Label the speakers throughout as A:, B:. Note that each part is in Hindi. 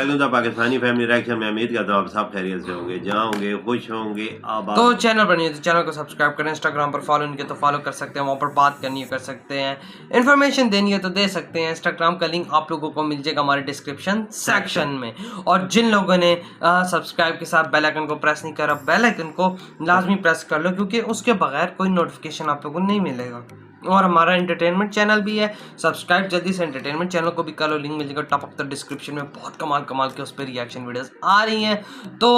A: Welcome to Pakistani family reaction में। उम्मीद करता हूँ आप सब खैरियत से होंगे, जहाँ होंगे खुश होंगे आबाद।
B: तो चैनल पर नहीं है तो चैनल को सब्सक्राइब करें, इंस्टाग्राम पर फॉलो नहीं किया तो फॉलो कर सकते हैं, वहाँ पर बात करनी है कर सकते हैं, इन्फॉर्मेशन देनी है तो दे सकते हैं। इंस्टाग्राम का लिंक आप लोगों को मिल जाएगा हमारे डिस्क्रिप्शन सेक्शन में। और जिन लोगों ने सब्सक्राइब के साथ बेल आइकन को प्रेस नहीं करा, बेल आइकन को लाजमी प्रेस कर लो, क्योंकि उसके बगैर कोई नोटिफिकेशन आप लोगों को नहीं मिलेगा। और हमारा एंटरटेनमेंट चैनल भी है, सब्सक्राइब जल्दी से एंटरटेनमेंट चैनल को भी कर लो, लिंक मिल जाएगा टॉप ऑफ द डिस्क्रिप्शन में। बहुत कमाल के उस पर रिएक्शन वीडियोस आ रही हैं। तो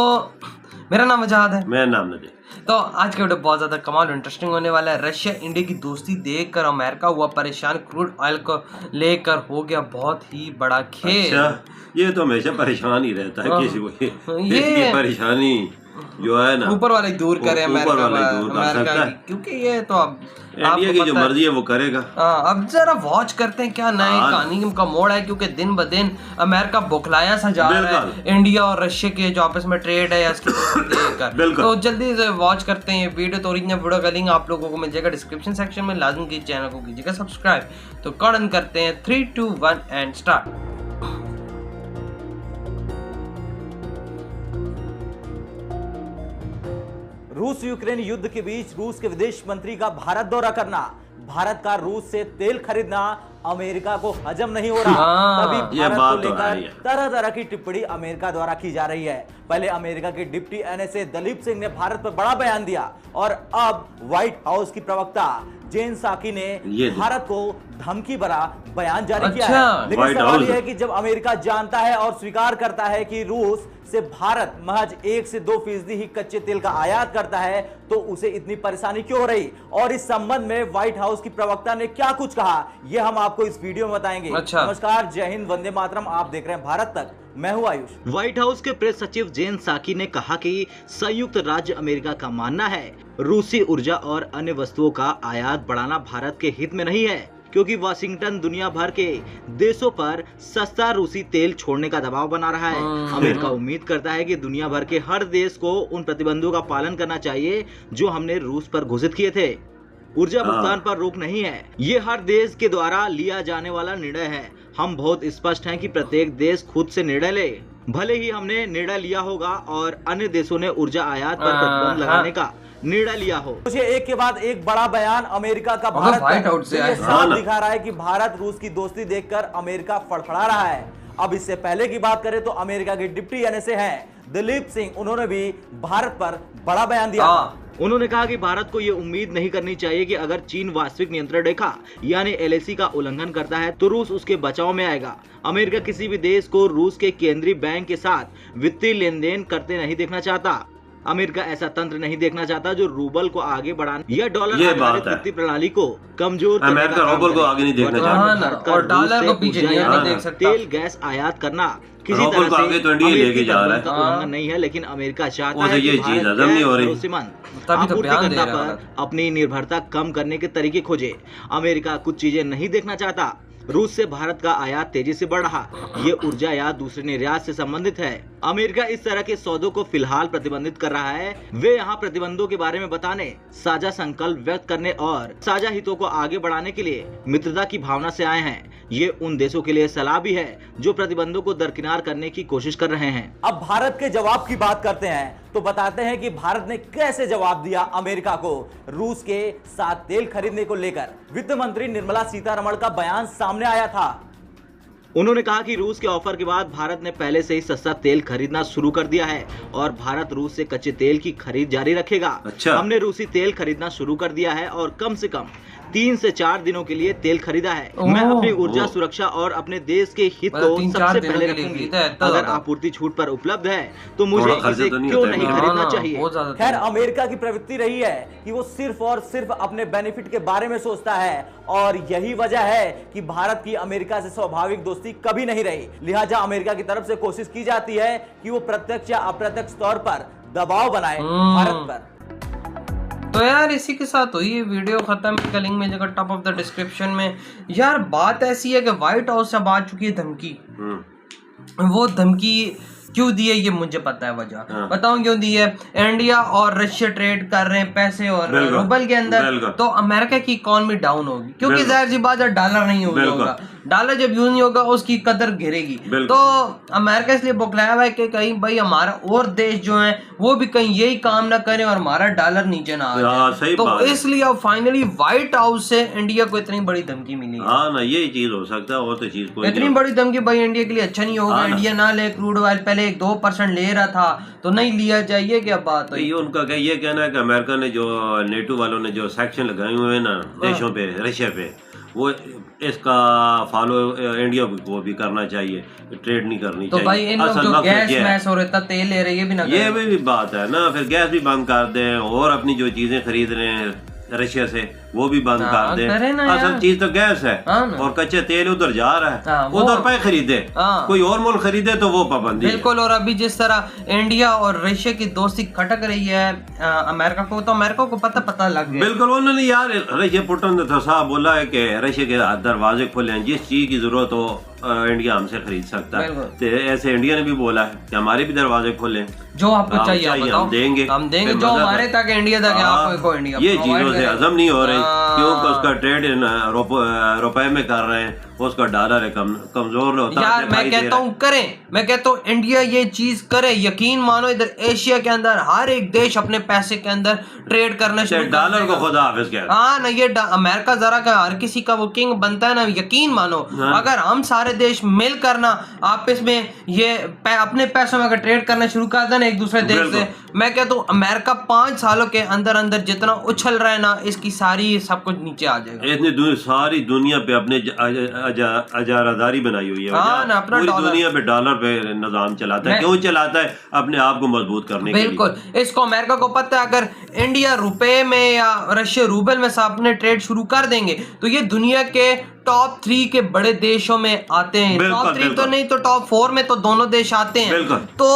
B: मेरा नाम वजाहत है,
A: मेरा नाम नदीम।
B: तो आज का वीडियो बहुत ज़्यादा कमाल इंटरेस्टिंग होने वाला है। रशिया इंडिया की दोस्ती देखकर अमेरिका हुआ परेशान, क्रूड ऑयल को लेकर हो गया बहुत ही बड़ा खेल।
A: अच्छा, ये तो हमेशा परेशान ही रहता है किसी को, ये परेशानी जो है ना
B: ऊपर वाले दूर करे
A: अमेरिका,
B: क्योंकि ये तो अब
A: इंडिया की जो मर्जी है वो करेगा।
B: अब जरा वॉच करते हैं क्या नई कहानी का मोड़ है, क्योंकि दिन ब दिन अमेरिका बौखलाया सा जा रहा है इंडिया और रशिया के जो आपस में ट्रेड है इसकी लेकर। तो जल्दी से वॉच करते हैं ये वीडियो। तो ओरिजिनल वीडियो का लिंक आप लोगों को मिल जाएगा डिस्क्रिप्शन सेक्शन में, लाजमी की चैनल को कीजिएगा सब्सक्राइब। तो कौन करते हैं 3, 2, 1 एंड स्टार्ट।
C: रूस यूक्रेन युद्ध के बीच रूस के विदेश मंत्री का भारत दौरा करना, भारत का रूस से तेल खरीदना अमेरिका को हजम नहीं हो रहा। तभी भारत को लेकर तरह तरह की टिप्पणी अमेरिका द्वारा की जा रही है। पहले अमेरिका के डिप्टी एनएसए दलीप सिंह ने भारत पर बड़ा बयान दिया और अब व्हाइट हाउस की प्रवक्ता जेन साकी ने भारत को धमकी भरा बयान जारी किया है। लेकिन सवाल यह है कि जब अमेरिका जानता है और स्वीकार करता है कि रूस से भारत महज 1 से 2% ही कच्चे तेल का आयात करता है, तो उसे इतनी परेशानी क्यों हो रही? और इस संबंध में व्हाइट हाउस की प्रवक्ता ने क्या कुछ कहा, यह हम आपको इस वीडियो में बताएंगे। नमस्कार, जय हिंद, वंदे मातरम। आप देख रहे हैं भारत तक, मैं हूं आयुष।
D: व्हाइट हाउस के प्रेस सचिव जेन साकी ने कहा कि संयुक्त राज्य अमेरिका का मानना है रूसी ऊर्जा और अन्य वस्तुओं का आयात बढ़ाना भारत के हित में नहीं है, क्योंकि वाशिंगटन दुनिया भर के देशों पर सस्ता रूसी तेल छोड़ने का दबाव बना रहा है। अमेरिका उम्मीद करता है कि दुनिया भर के हर देश को उन प्रतिबंधों का पालन करना चाहिए जो हमने रूस पर घोषित किए थे। ऊर्जा भुगतान पर रोक नहीं है, ये हर देश के द्वारा लिया जाने वाला निर्णय है। हम बहुत स्पष्ट हैं कि प्रत्येक देश खुद से निर्णय ले, भले ही हमने निर्णय लिया होगा और अन्य देशों ने ऊर्जा आयात पर प्रतिबंध लगाने का निर्णय लिया हो।
C: मुझे एक के बाद एक बड़ा बयान अमेरिका का भारत पर साफ दिखा रहा है कि भारत रूस की दोस्ती देखकर अमेरिका फड़फड़ा रहा है। अब इससे पहले की बात करें तो अमेरिका के डिप्टी एनएसए हैं दलीप सिंह, उन्होंने भी भारत पर बड़ा बयान दिया।
D: उन्होंने कहा कि भारत को ये उम्मीद नहीं करनी चाहिए कि अगर चीन वास्तविक नियंत्रण रेखा यानी एलएसी का उल्लंघन करता है तो रूस उसके बचाव में आएगा। अमेरिका किसी भी देश को रूस के केंद्रीय बैंक के साथ वित्तीय लेन देन करते नहीं देखना चाहता। अमेरिका ऐसा तंत्र नहीं देखना चाहता जो रूबल को आगे बढ़ाने या डॉलर आधारित वित्तीय प्रणाली को कमजोर करने का काम
A: रूबल को आगे नहीं देखना चाहता
B: और डॉलर को पीछे नहीं देख सकता।
D: तेल गैस आयात करना किसी तरह से
A: तो इंडिया लेके जा रहा है,
D: उल्लंघन नहीं है, लेकिन अमेरिका चाहता है
A: ये चीज हजम नहीं हो रही,
D: आपूर्तिकर्ता पर अपनी निर्भरता कम करने के तरीके खोजे। अमेरिका कुछ चीजें नहीं देखना चाहता। रूस से भारत का आयात तेजी से बढ़ रहा, ये ऊर्जा या दूसरे निर्यात से संबंधित है। अमेरिका इस तरह के सौदों को फिलहाल प्रतिबंधित कर रहा है। वे यहाँ प्रतिबंधों के बारे में बताने, साझा संकल्प व्यक्त करने और साझा हितों को आगे बढ़ाने के लिए मित्रता की भावना से आए हैं। ये उन देशों के लिए सलाह भी है जो प्रतिबंधों को दरकिनार करने की कोशिश कर रहे हैं।
C: अब भारत के जवाब की बात करते हैं तो बताते हैं कि भारत ने कैसे जवाब दिया अमेरिका को रूस के साथ तेल खरीदने को लेकर। वित्त मंत्री निर्मला सीतारमण का बयान सामने आया था।
D: उन्होंने कहा कि रूस के ऑफर के बाद भारत ने पहले से ही सस्ता तेल खरीदना शुरू कर दिया है और भारत रूस से कच्चे तेल की खरीद जारी रखेगा। हमने रूसी तेल खरीदना शुरू कर दिया है और कम से कम 3 से 4 दिनों के लिए तेल खरीदा है। मैं अपनी ऊर्जा सुरक्षा और अपने देश के हित को सबसे पहले रखूंगी। अगर आपूर्ति छूट पर उपलब्ध है तो मुझे इसे क्यों नहीं खरीदना चाहिए।
C: खैर, अमेरिका की प्रवृत्ति रही है कि वो सिर्फ और सिर्फ अपने बेनिफिट के बारे में सोचता है और यही वजह है कि भारत की अमेरिका से स्वाभाविक दोस्ती कभी नहीं रही। लिहाजा अमेरिका की तरफ से कोशिश की जाती है कि वो प्रत्यक्ष या अप्रत्यक्ष तौर पर दबाव बनाए भारत पर।
B: तो यार इसी के साथ हुई ये वीडियो खत्म। इसका लिंक मिल जाएगा टॉप ऑफ द डिस्क्रिप्शन में। यार बात ऐसी है कि व्हाइट हाउस से अब आ चुकी है धमकी। वो धमकी क्यों दी है ये मुझे पता है वजह। बताऊं क्यों दी है। इंडिया और रशिया ट्रेड कर रहे हैं पैसे और रूबल के अंदर, तो अमेरिका की इकोनॉमी डाउन होगी, क्योंकि जाहिर सी बात है डॉलर नहीं होगा। डॉलर जब यूज नहीं होगा उसकी कदर गिरेगी। तो अमेरिका इसलिए बौखलाया हुआ है कि कहीं भाई हमारा और देश जो है वो भी कहीं यही काम ना करें और हमारा डॉलर नीचे ना आ जाए। तो इसलिए अब फाइनली व्हाइट हाउस से इंडिया को इतनी बड़ी धमकी मिली।
A: हाँ ना, यही चीज हो सकता है और तो चीज कोई
B: इतनी बड़ी धमकी भाई इंडिया के लिए अच्छा नहीं होगा। इंडिया ना ले क्रूड ऑयल, पहले 2% ले रहा था तो नहीं लिया जाइए, क्या बात है।
A: ये उनका क्या ये कहना है कि अमेरिका ने जो नेटो वालों ने जो सैक्शन लगाए हुए हैं ना देशों पे, रशिया पे, वो इसका फॉलो इंडिया को भी करना चाहिए, ट्रेड नहीं करनी चाहिए।
B: तो भाई इन लोग जो गैस मैस और इतना तेल ले रहे हैं ये भी ना,
A: ये भी बात है ना, फिर गैस भी बंद कर दें और अपनी जो चीजें खरीद रहे हैं रशिया से वो भी बंद कर दें। असल चीज तो गैस है और कच्चे तेल उधर जा रहा है, उधर पे खरीदे, कोई और मुल्क खरीदे तो वो पाबंदी।
B: बिल्कुल। और अभी जिस तरह इंडिया और रशिया की दोस्ती खटक रही है अमेरिका को, तो अमेरिका को पता लग गया।
A: बिल्कुल, उन्होंने यार रशिया पुटिन ने साहब बोला है कि रशिया के दरवाजे खुले हैं, जिस चीज की जरूरत हो इंडिया हमसे खरीद सकता है। तो ऐसे इंडिया ने भी बोला है कि हमारे भी दरवाजे खोले,
B: जो आपको चाहिए
A: हम देंगे,
B: जो हमारे तक इंडिया तक आपको इंडिया।
A: ये चीजों से हजम नहीं हो रही क्योंकि उसका ट्रेड रुपए में कर रहे हैं, उसका डॉलर है कमजोर होता है।
B: यार मैं कहता हूँ करें, मैं कहता हूँ इंडिया ये चीज करे। यकीन मानो इधर एशिया के अंदर हर एक देश अपने पैसे के अंदर ट्रेड करना शुरू कर
A: डॉलर को खुदा हाफिज कहते हैं।
B: हाँ ना, ये अमेरिका जरा का हर किसी का वो किंग बनता है ना। यकीन मानो अगर हम सारे देश मिलकर ना आपस में ये अपने पैसों में अगर ट्रेड करना शुरू कर देना एक दूसरे देश से, मैं कहता हूँ अमेरिका 5 सालों के अंदर अंदर जितना उछल रहा है ना, इसकी सारी सब कुछ नीचे आ जाएगा।
A: इतनी सारी दुनिया पे अपने अजारादारी बनाई हुई है। पूरी दुनिया पे डॉलर पे निजाम चलाता है। क्यों चलाता है? अपने आप को मजबूत करने के लिए।
B: बिल्कुल, इसको अमेरिका को पता है अगर इंडिया रुपए में या रशिया रूबल में से अपने ट्रेड शुरू कर देंगे तो ये दुनिया के टॉप 3 के बड़े देशों में आते हैं। टॉप 3 तो नहीं तो टॉप 4 में तो दोनों देश आते हैं। तो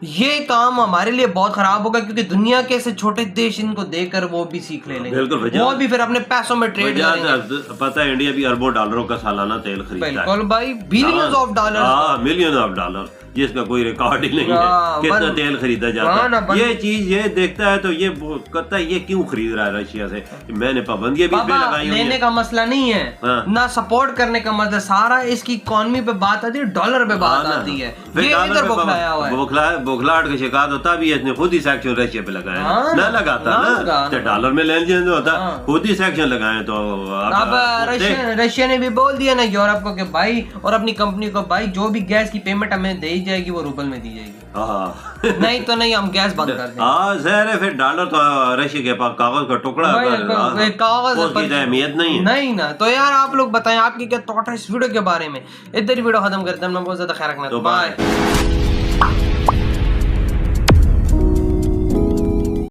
B: ये काम हमारे लिए बहुत खराब होगा क्योंकि दुनिया के ऐसे छोटे देश इनको देखकर वो भी सीख लेंगे, वो भी फिर अपने पैसों में ट्रेड करेंगे।
A: पता है इंडिया भी अरबों डॉलरों का सालाना तेल खरीदता है।
B: बिल्कुल भाई, billions of dollar,
A: million of dollar, जिसका कोई रिकॉर्ड ही नहीं है कितना तेल खरीदा जाता है। ये चीज ये देखता है तो ये कहता है ये क्यों खरीद रहा है रशिया से। मैंने पाबंदियां भी लगाई हुई हैं।
B: लेने का मसला नहीं है ना, सपोर्ट करने का मसला, सारा इसकी इकोनॉमी पे बात आती है, डॉलर पे बात आती है। ये इधर बौखलाया हुआ है,
A: बौखलाहट का शिकार होता भी इसने खुद ही सेक्शन रशिया पे लगाया ना लगाता ना, तो डॉलर में लेन देन होता, खुद ही सेक्शन लगाए। तो
B: अब रशिया ने भी बोल दिया ना यूरोप को कि भाई और अपनी कंपनी को, भाई जो भी गैस की पेमेंट हमें दी जाएगी वो रूबल में दी जाएगी। नहीं तो नहीं, हम गैस बंद कर देंगे।
A: जहर है, फिर डॉलर तो रशिया के पास कागज का टुकड़ा,
B: कागज
A: अहमियत नहीं
B: ना। तो यार आप लोग बताएं आपकी क्या थॉट है इस वीडियो के बारे में। इधर ही वीडियो खत्म करते हैं, मैं बहुत ज्यादा ख्याल रखना। तो बाय।